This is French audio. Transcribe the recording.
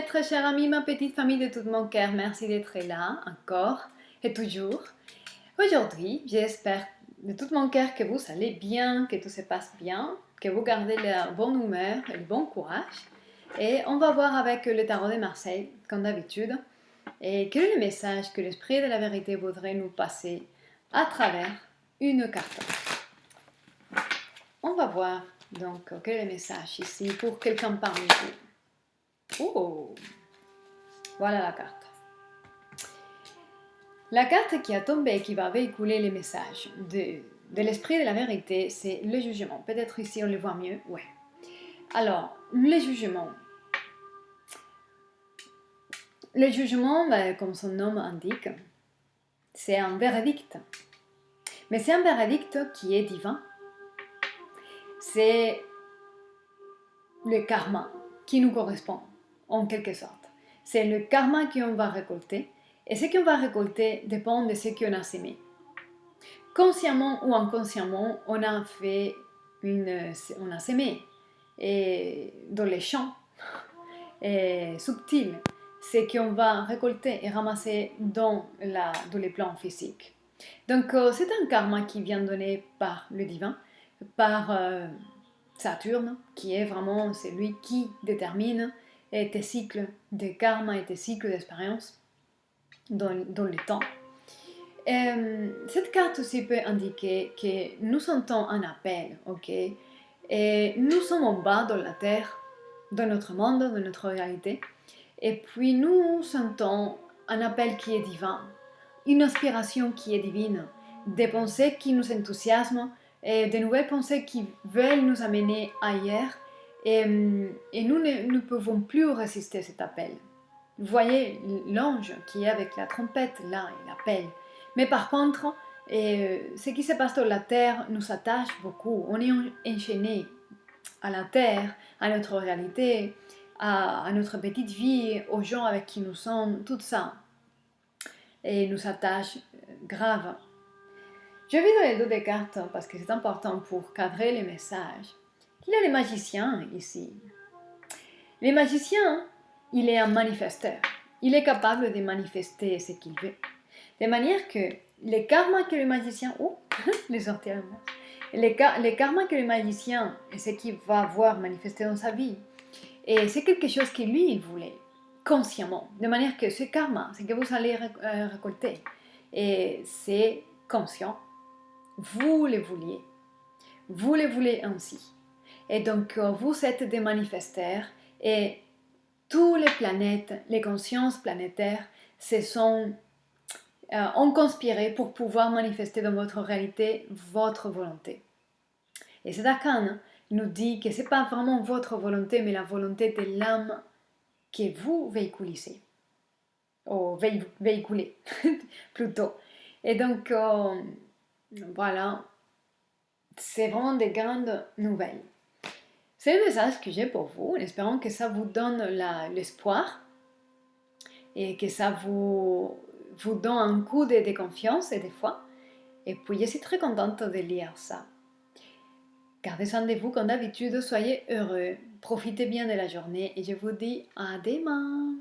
très chers amis, ma petite famille de tout mon cœur, merci d'être là encore et toujours. Aujourd'hui, j'espère de tout mon cœur que vous allez bien, que tout se passe bien, que vous gardez la bonne humeur et le bon courage. Et on va voir avec le tarot de Marseille, comme d'habitude, et quel est le message que l'esprit de la vérité voudrait nous passer à travers une carte. On va voir donc quel est le message ici pour quelqu'un parmi vous. Oh, voilà la carte. La carte qui a tombé et qui va véhiculer les messages de l'esprit de la vérité, c'est le jugement. Peut-être ici on le voit mieux. Ouais. Alors, le jugement. Le jugement, comme son nom indique, c'est un verdict. Mais c'est un verdict qui est divin. C'est le karma qui nous correspond, en quelque sorte. C'est le karma qu'on va récolter. Et ce qu'on va récolter dépend de ce qu'on a sémé. Consciemment ou inconsciemment, on a sémé et dans les champs subtils ce qu'on va récolter et ramasser dans les plans physiques. Donc c'est un karma qui vient donné par le divin, par Saturne, qui est vraiment celui qui détermine tes cycles de karma et tes cycles d'expérience dans le temps. Cette carte aussi peut indiquer que nous sentons un appel, ok? Et nous sommes en bas dans la terre, dans notre monde, dans notre réalité. Et puis nous sentons un appel qui est divin, une inspiration qui est divine, des pensées qui nous enthousiasment, et de nouvelles pensées qui veulent nous amener ailleurs. Et nous ne pouvons plus résister à cet appel. Vous voyez l'ange qui est avec la trompette, là, il appelle. Mais par contre, ce qui se passe sur la terre nous attache beaucoup. On est enchaîné à la terre, à notre réalité, à notre petite vie, aux gens avec qui nous sommes, tout ça. Et nous attache grave. Je vais donner deux des cartes parce que c'est important pour cadrer les messages. Il y a les magiciens ici. Les magiciens, il est un manifesteur. Il est capable de manifester ce qu'il veut. De manière que les karmas que le magicien... Oh, les sorties à la main. Les karmas que le magicien et ce qu'il va voir manifester dans sa vie, et c'est quelque chose que lui, il voulait, consciemment. De manière que ce karma, ce que vous allez récolter, et c'est conscient. Vous le vouliez. Vous le voulez ainsi. Et donc, vous êtes des manifesteurs et toutes les planètes, les consciences planétaires, ont conspiré pour pouvoir manifester dans votre réalité votre volonté. Et cet arcane nous dit que ce n'est pas vraiment votre volonté, mais la volonté de l'âme que vous véhiculez. Ou véhiculez, plutôt. Et donc, voilà, c'est vraiment des grandes nouvelles. C'est le message que j'ai pour vous, en espérant que ça vous donne l'espoir et que ça vous donne un coup de confiance et de foi. Et puis, je suis très contente de lire ça. Gardez soin de vous comme d'habitude, soyez heureux, profitez bien de la journée et je vous dis à demain.